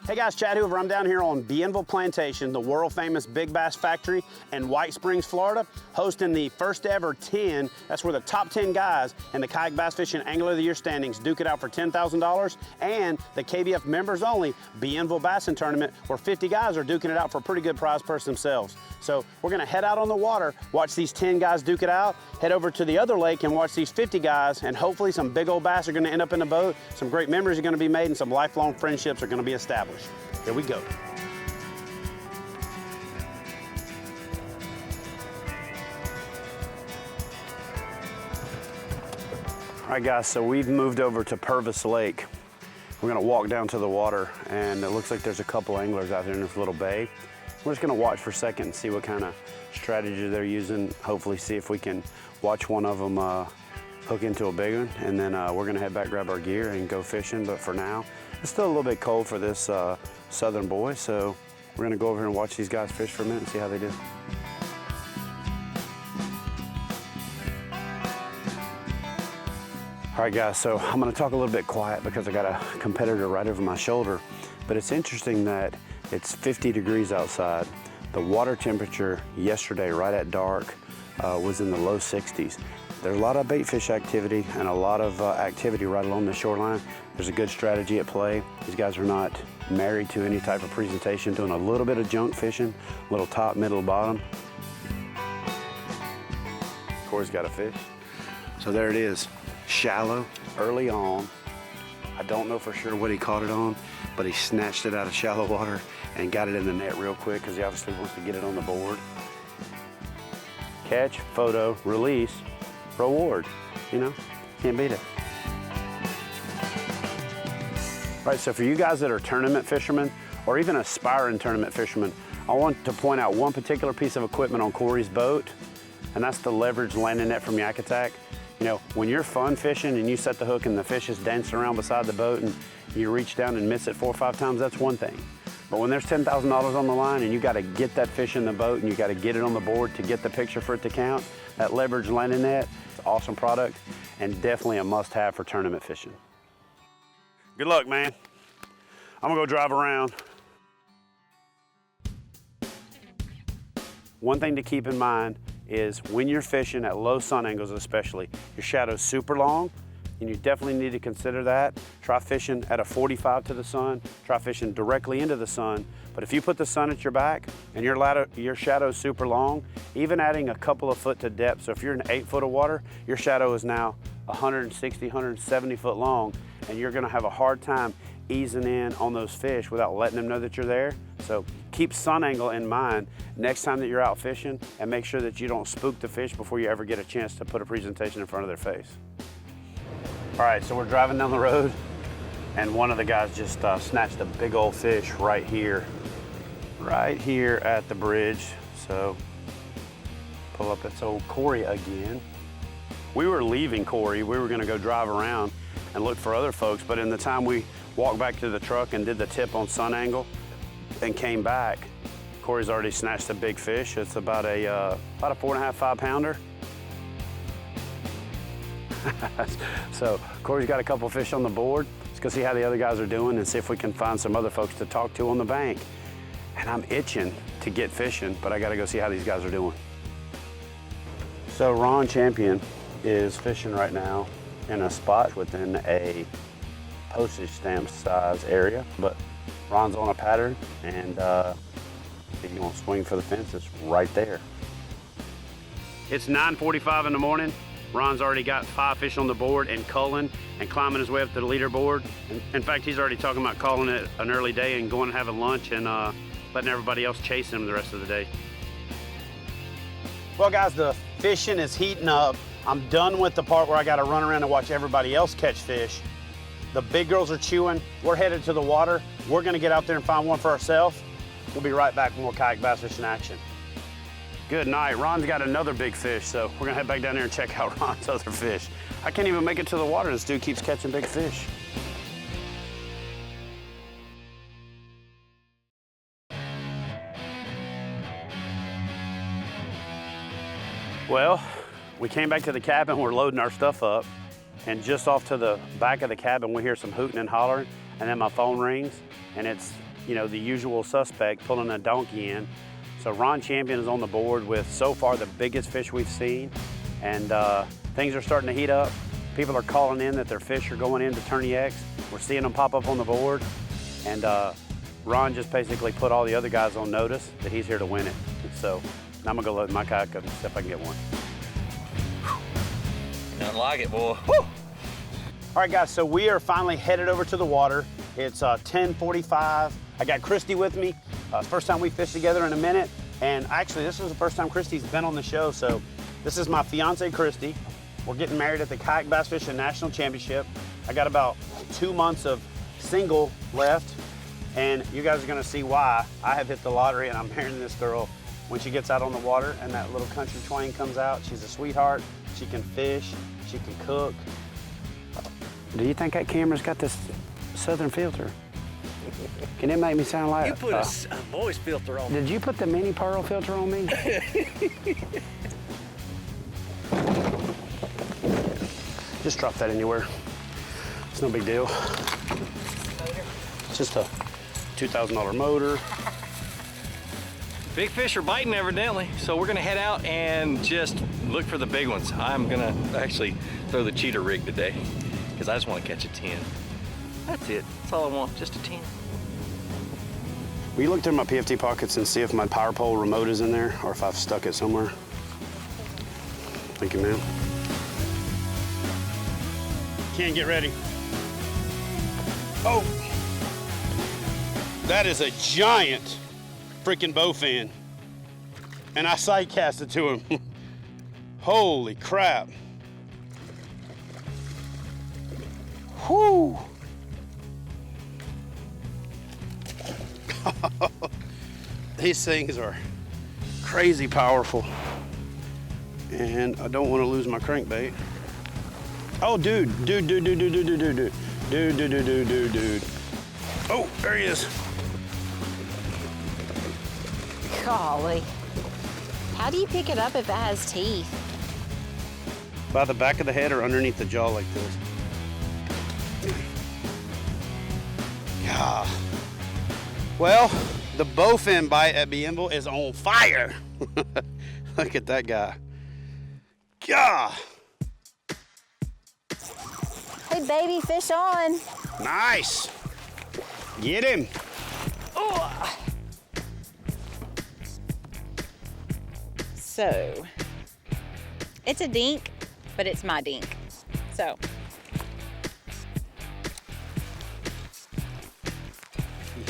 Hey guys, Chad Hoover. I'm down here on Bienville Plantation, the world famous big bass factory in White Springs, Florida, hosting the first ever 10, that's where the top 10 guys in the Kayak Bass Fishing Angler of the Year standings duke it out for $10,000, and the KBF members only Bienville Bassin Tournament, where 50 guys are duking it out for a pretty good prize purse themselves. So we're gonna head out on the water, watch these 10 guys duke it out, head over to the other lake and watch these 50 guys, and hopefully some big old bass are gonna end up in the boat, some great memories are gonna be made, and some lifelong friendships are gonna be established. Here we go. All right guys, so we've moved over to Purvis Lake. We're gonna walk down to the water, and it looks like there's a couple anglers out there in this little bay. We're just gonna watch for a second and see what kind of strategy they're using. Hopefully see if we can watch one of them hook into a big one, and then we're gonna head back, grab our gear and go fishing. But for now, it's still a little bit cold for this southern boy, so we're gonna go over here and watch these guys fish for a minute and see how they do. All right guys, so I'm gonna talk a little bit quiet because I got a competitor right over my shoulder, but it's interesting that it's 50 degrees outside. The water temperature yesterday, right at dark, was in the low 60s. There's a lot of bait fish activity and a lot of activity right along the shoreline. There's a good strategy at play. These guys are not married to any type of presentation, doing a little bit of junk fishing, a little top, middle, bottom. Corey's got a fish. So there it is, shallow, early on. I don't know for sure what he caught it on, but he snatched it out of shallow water and got it in the net real quick because he obviously wants to get it on the board. Catch, photo, release, reward, you know, can't beat it. All right, so for you guys that are tournament fishermen or even aspiring tournament fishermen, I want to point out one particular piece of equipment on Corey's boat, and that's the leverage landing net from Yak Attack. You know, when you're fun fishing and you set the hook and the fish is dancing around beside the boat and you reach down and miss it 4 or 5 times, that's one thing. But when there's $10,000 on the line and you got to get that fish in the boat and you got to get it on the board to get the picture for it to count, that leverage landing net, it's an awesome product and definitely a must-have for tournament fishing. Good luck, man. I'm gonna go drive around. One thing to keep in mind is when you're fishing at low sun angles especially, your shadow's super long, and you definitely need to consider that. Try fishing at a 45 to the sun, try fishing directly into the sun, but if you put the sun at your back and your shadow's super long, even adding a couple of foot to depth, so if you're in 8 foot of water, your shadow is now 160, 170 foot long, and you're gonna have a hard time easing in on those fish without letting them know that you're there. So keep sun angle in mind next time that you're out fishing, and make sure that you don't spook the fish before you ever get a chance to put a presentation in front of their face. All right, so we're driving down the road and one of the guys just snatched a big old fish right here at the bridge. So pull up, that's old Corey again. We were leaving Corey, we were gonna go drive around and look for other folks, but in the time we walked back to the truck and did the tip on sun angle and came back, Corey's already snatched a big fish. It's about a 4.5, 5 pounder. So Corey's got a couple fish on the board. Let's go see how the other guys are doing and see if we can find some other folks to talk to on the bank. And I'm itching to get fishing, but I gotta go see how these guys are doing. So Ron Champion is fishing right now in a spot within a postage stamp size area, but Ron's on a pattern, and if you want to swing for the fence, it's right there. It's 9:45 in the morning. Ron's already got 5 fish on the board and culling and climbing his way up to the leaderboard. And in fact, he's already talking about calling it an early day and going and having lunch and letting everybody else chase him the rest of the day. Well guys, the fishing is heating up. I'm done with the part where I got to run around and watch everybody else catch fish. The big girls are chewing. We're headed to the water. We're gonna get out there and find one for ourselves. We'll be right back with more kayak bass fishing action. Good night. Ron's got another big fish, so we're gonna head back down there and check out Ron's other fish. I can't even make it to the water. This dude keeps catching big fish. Well, we came back to the cabin. We're loading our stuff up, and just off to the back of the cabin, we hear some hooting and hollering, and then my phone rings, and it's you know, the usual suspect pulling a donkey in. So Ron Champion is on the board with, so far, the biggest fish we've seen. And things are starting to heat up. People are calling in that their fish are going into Tourney X. We're seeing them pop up on the board. And Ron just basically put all the other guys on notice that he's here to win it. So now I'm gonna go load my kayak up and see if I can get one. Nothing like it, boy. Woo! All right, guys, so we are finally headed over to the water. It's 10:45. I got Christy with me. First time we fished together in a minute. And actually, this is the first time Christy's been on the show. So this is my fiance, Christy. We're getting married at the Kayak Bass Fishing National Championship. I got about 2 months of single left. And you guys are gonna see why I have hit the lottery and I'm marrying this girl. When she gets out on the water and that little country twang comes out, she's a sweetheart. She can fish, she can cook. Do you think that camera's got this southern filter? Can it make me sound like... You put a voice filter on me. Did you put the mini pearl filter on me? Just drop that anywhere. It's no big deal. It's just a $2,000 motor. Big fish are biting evidently, so we're gonna head out and just look for the big ones. I'm gonna actually throw the cheater rig today because I just want to catch a 10. That's it. That's all I want, just a 10. Will you look through my PFT pockets and see if my power pole remote is in there or if I've stuck it somewhere? Thank you, man. Ken, get ready. Oh! That is a giant freaking bowfin. And I sight cast it to him. Holy crap. Whoo! These things are crazy powerful. And I don't want to lose my crankbait. Oh, dude. Oh, there he is. Golly. How do you pick it up if it has teeth? By the back of the head or underneath the jaw like this. Yeah. Well, the bowfin bite at Bienville is on fire. Look at that guy. God. Hey, baby, fish on. Nice. Get him. Oh. So, it's a dink, but it's my dink. So.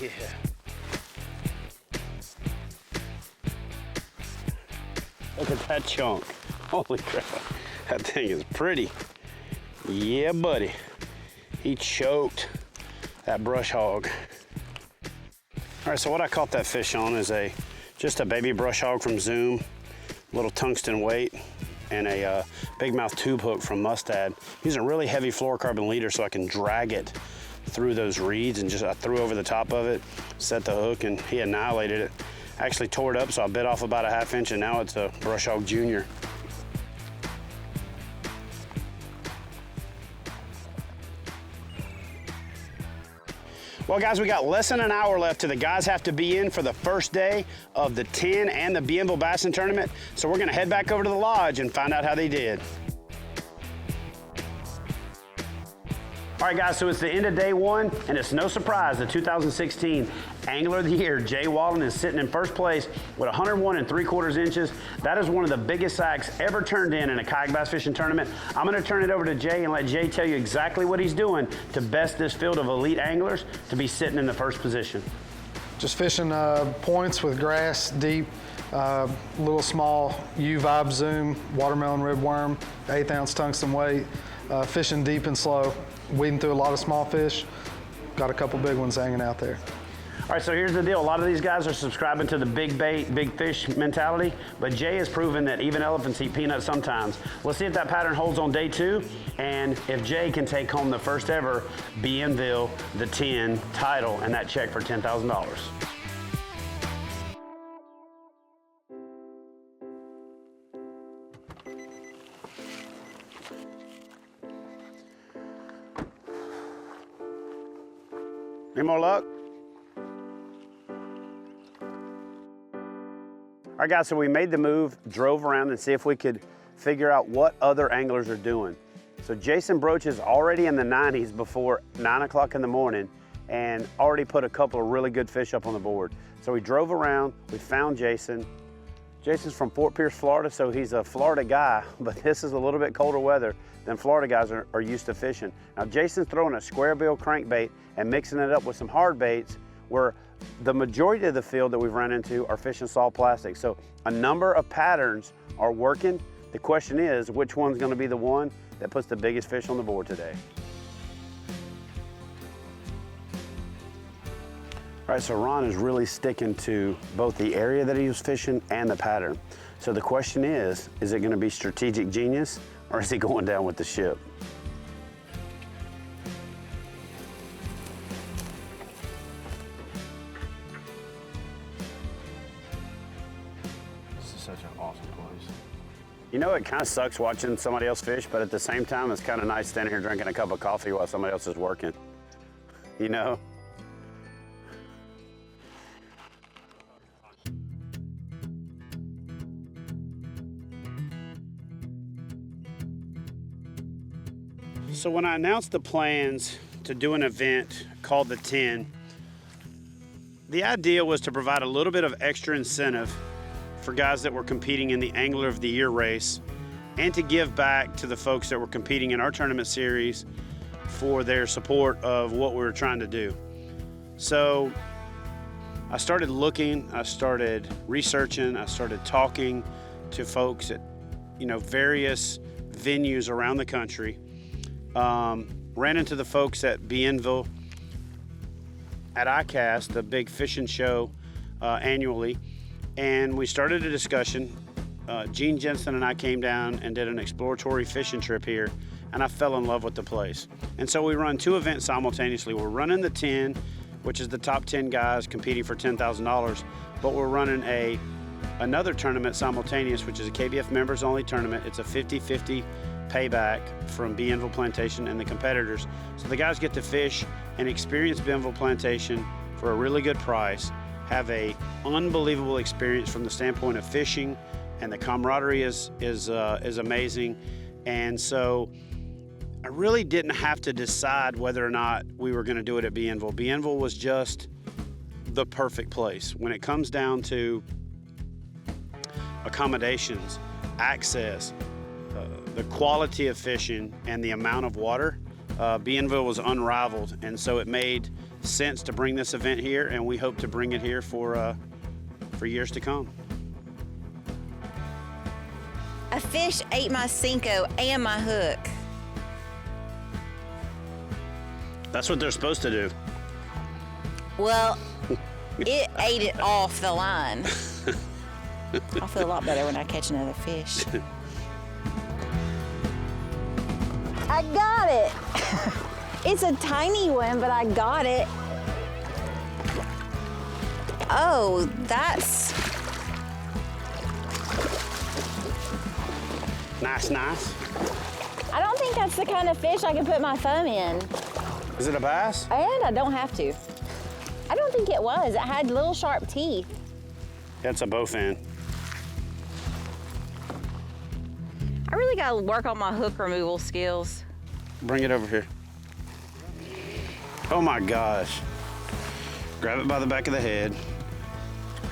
Yeah. Look at that chunk. Holy crap. That thing is pretty. Yeah, buddy. He choked that brush hog. All right, so what I caught that fish on is just a baby brush hog from Zoom, little tungsten weight, and a big mouth tube hook from Mustad. Using a really heavy fluorocarbon leader so I can drag it through those reeds, and I threw over the top of it, set the hook, and he annihilated it. Actually tore it up, so I bit off about a 1/2 inch, and now it's a brush hog junior. Well, guys, we got less than an hour left till the guys have to be in for the first day of the 10 and the Bienville Bassin Tournament. So we're gonna head back over to the lodge and find out how they did. All right, guys, so it's the end of day one, and it's no surprise the 2016 Angler of the Year, Jay Wallen, is sitting in first place with 101 3/4 inches. That is one of the biggest sacks ever turned in a kayak bass fishing tournament. I'm gonna turn it over to Jay and let Jay tell you exactly what he's doing to best this field of elite anglers to be sitting in the first position. Just fishing points with grass, deep, little small U-Vibe Zoom, watermelon rib worm, 1/8 ounce tungsten weight, fishing deep and slow, weeding through a lot of small fish. Got a couple big ones hanging out there. All right, so here's the deal. A lot of these guys are subscribing to the big bait, big fish mentality, but Jay has proven that even elephants eat peanuts sometimes. Let's see if that pattern holds on day two, and if Jay can take home the first ever Bienville the 10 title and that check for $10,000. Any more luck? All right, guys, so we made the move, drove around and see if we could figure out what other anglers are doing. So Jason Broach is already in the 90s before 9 o'clock in the morning and already put a couple of really good fish up on the board. So we drove around, we found Jason. Jason's from Fort Pierce, Florida, so he's a Florida guy, but this is a little bit colder weather than Florida guys are used to fishing. Now Jason's throwing a square bill crankbait and mixing it up with some hard baits where the majority of the field that we've run into are fishing soft plastic. So a number of patterns are working. The question is, which one's gonna be the one that puts the biggest fish on the board today? All right, so Ron is really sticking to both the area that he was fishing and the pattern. So the question is it gonna be strategic genius or is he going down with the ship? This is such an awesome place. You know, it kind of sucks watching somebody else fish, but at the same time, it's kind of nice standing here drinking a cup of coffee while somebody else is working, you know? So when I announced the plans to do an event called the 10, the idea was to provide a little bit of extra incentive for guys that were competing in the Angler of the Year race and to give back to the folks that were competing in our tournament series for their support of what we were trying to do. So I started looking, I started researching, I started talking to folks at, you know, various venues around the country. Ran into the folks at Bienville at ICAST, the big fishing show annually, and we started a discussion. Gene Jensen and I came down and did an exploratory fishing trip here, and I fell in love with the place. And so we run two events simultaneously. We're running the 10, which is the top 10 guys competing for $10,000, but we're running another tournament simultaneous, which is a KBF members only tournament. It's a 50-50 payback from Bienville Plantation and the competitors. So the guys get to fish and experience Bienville Plantation for a really good price, have a unbelievable experience from the standpoint of fishing, and the camaraderie is amazing. And so I really didn't have to decide whether or not we were gonna do it at Bienville. Bienville was just the perfect place. When it comes down to accommodations, access, the quality of fishing and the amount of water, Bienville was unrivaled, and so it made sense to bring this event here, and we hope to bring it here for years to come. A fish ate my Cinco and my hook. That's what they're supposed to do. Well, it ate it off the line. I'll feel a lot better when I catch another fish. I got it. It's a tiny one, but I got it. Oh, that's... Nice, nice. I don't think that's the kind of fish I can put my thumb in. Is it a bass? And I don't have to. I don't think it was. It had little sharp teeth. That's a bowfin. I really gotta work on my hook removal skills. Bring it over here. Oh my gosh. Grab it by the back of the head.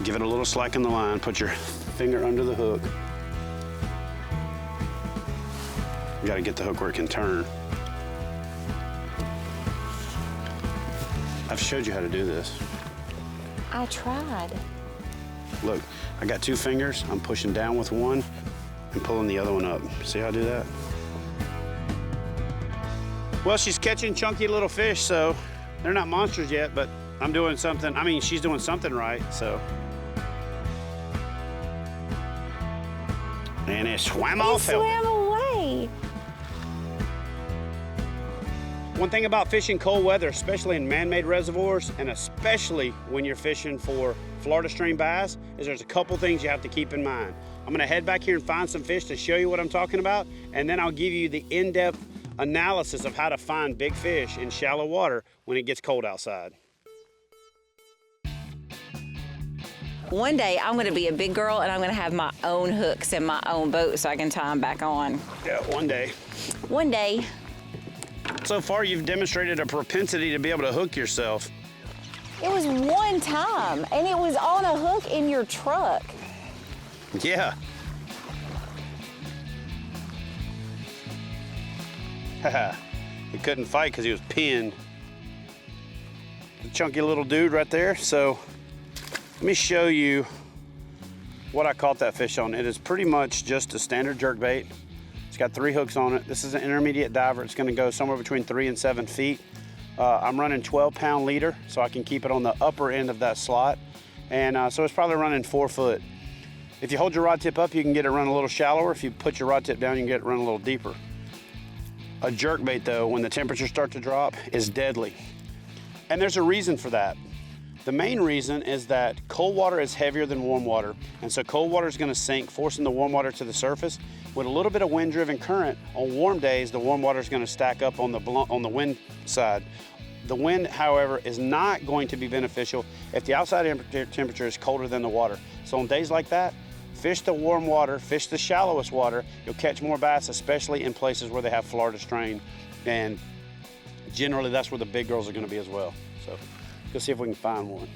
Give it a little slack in the line. Put your finger under the hook. You gotta get the hook where it can turn. I've showed you how to do this. I tried. Look, I got two fingers. I'm pushing down with one and pulling the other one up. See how I do that? Well, she's catching chunky little fish, so they're not monsters yet, but I'm doing something. I mean, she's doing something right, so. And it swam off. It swam away. One thing about fishing cold weather, especially in man-made reservoirs, and especially when you're fishing for Florida stream bass, is there's a couple things you have to keep in mind. I'm gonna head back here and find some fish to show you what I'm talking about, and then I'll give you the in-depth analysis of how to find big fish in shallow water when it gets cold outside. One day I'm gonna be a big girl and I'm gonna have my own hooks and my own boat so I can tie them back on. Yeah, one day. One day. So far, you've demonstrated a propensity to be able to hook yourself. It was one time and it was on a hook in your truck. Yeah. Haha. He couldn't fight because he was pinned. The chunky little dude right there. So let me show you what I caught that fish on. It is pretty much just a standard jerkbait. It's got 3 hooks on it. This is an intermediate diver. It's gonna go somewhere between 3 and 7 feet. I'm running 12-pound leader, so I can keep it on the upper end of that slot. And so it's probably running 4 foot. If you hold your rod tip up, you can get it run a little shallower. If you put your rod tip down, you can get it run a little deeper. A jerkbait though, when the temperatures start to drop, is deadly. And there's a reason for that. The main reason is that cold water is heavier than warm water, and so cold water is going to sink, forcing the warm water to the surface. With a little bit of wind-driven current, on warm days, the warm water is going to stack up on the wind side. The wind, however, is not going to be beneficial if the outside temperature is colder than the water. So on days like that, fish the warm water, fish the shallowest water. You'll catch more bass, especially in places where they have Florida strain, and generally that's where the big girls are going to be as well. So let's see if we can find one.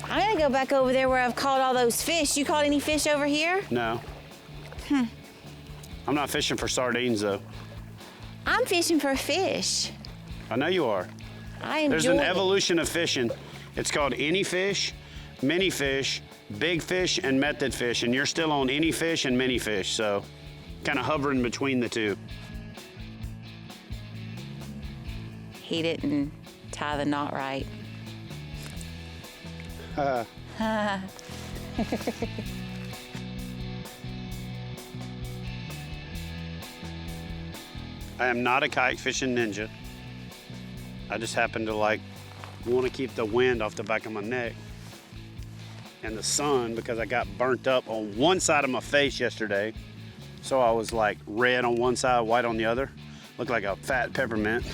I'm gonna go back over there where I've caught all those fish. You caught any fish over here? No. I'm not fishing for sardines though. I'm fishing for fish. I know you are. I enjoy There's an it. evolution of fishing. It's called any fish, mini fish, big fish, and method fish, and you're still on any fish and mini fish, so kind of hovering between the two. He didn't tie the knot right. I am not a kayak fishing ninja. I just happen to want to keep the wind off the back of my neck and the sun, because I got burnt up on one side of my face yesterday. So I was like red on one side, white on the other. Looked like a fat peppermint.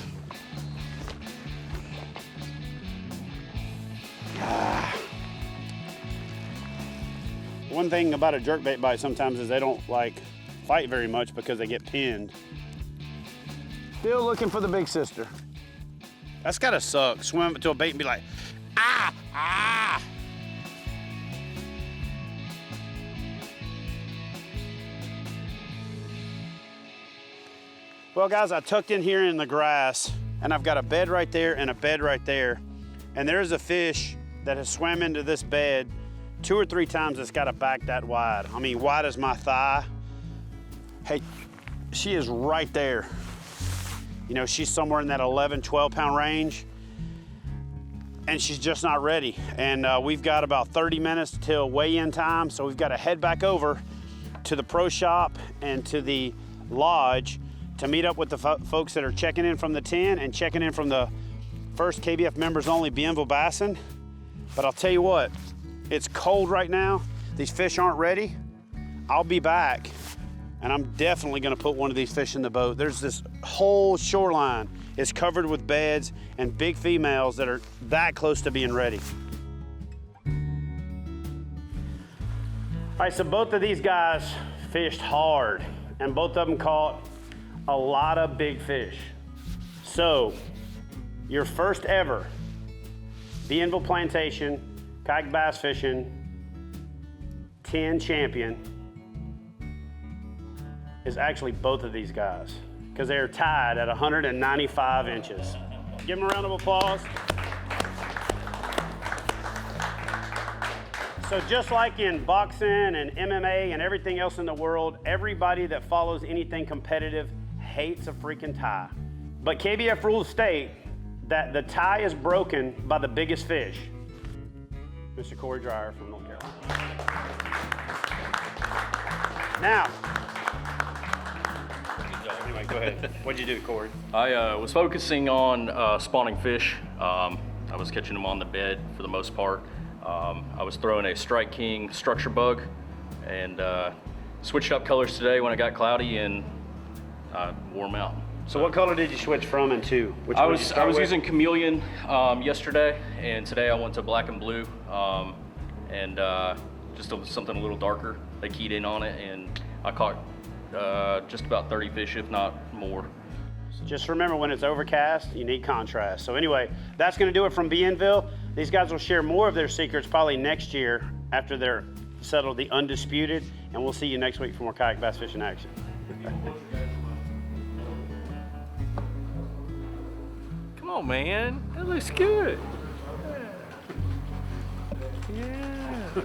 One thing about a jerkbait bite sometimes is they don't fight very much because they get pinned. Still looking for the big sister. That's gotta suck. Swim up to a bait and be like, ah, ah. Well guys, I tucked in here in the grass and I've got a bed right there and a bed right there. And there's a fish that has swam into this bed 2 or 3 times. It's got a back that wide. I mean, wide as my thigh. Hey, she is right there. You know, she's somewhere in that 11, 12 pound range, and she's just not ready. And we've got about 30 minutes till weigh-in time, so we've got to head back over to the pro shop and to the lodge to meet up with the folks that are checking in from the 10 and checking in from the first KBF members only Bienville Bassin. But I'll tell you what, it's cold right now. These fish aren't ready. I'll be back. And I'm definitely gonna put one of these fish in the boat. There's this whole shoreline is covered with beds and big females that are that close to being ready. All right, so both of these guys fished hard and both of them caught a lot of big fish. So your first ever Bienville Plantation kayak bass fishing 10 champion is actually both of these guys, because they are tied at 195 inches. Give them a round of applause. So just like in boxing and MMA and everything else in the world, everybody that follows anything competitive hates a freaking tie. But KBF rules state that the tie is broken by the biggest fish. Mr. Corey Dreyer from North Carolina. Now, anyway, go ahead. What'd you do, Corey? I was focusing on spawning fish. I was catching them on the bed for the most part. I was throwing a Strike King structure bug and switched up colors today when it got cloudy and I wore them out. So what color did you switch from and to? Which I one did you was start with? using chameleon yesterday, and today I went to black and blue, and just something a little darker. They keyed in on it, and I caught just about 30 fish, if not more. Just remember, when it's overcast, you need contrast. So anyway, that's going to do it from Bienville. These guys will share more of their secrets probably next year after they're settled the undisputed, and we'll see you next week for more kayak bass fishing action. Come on, man. That looks good. Yeah.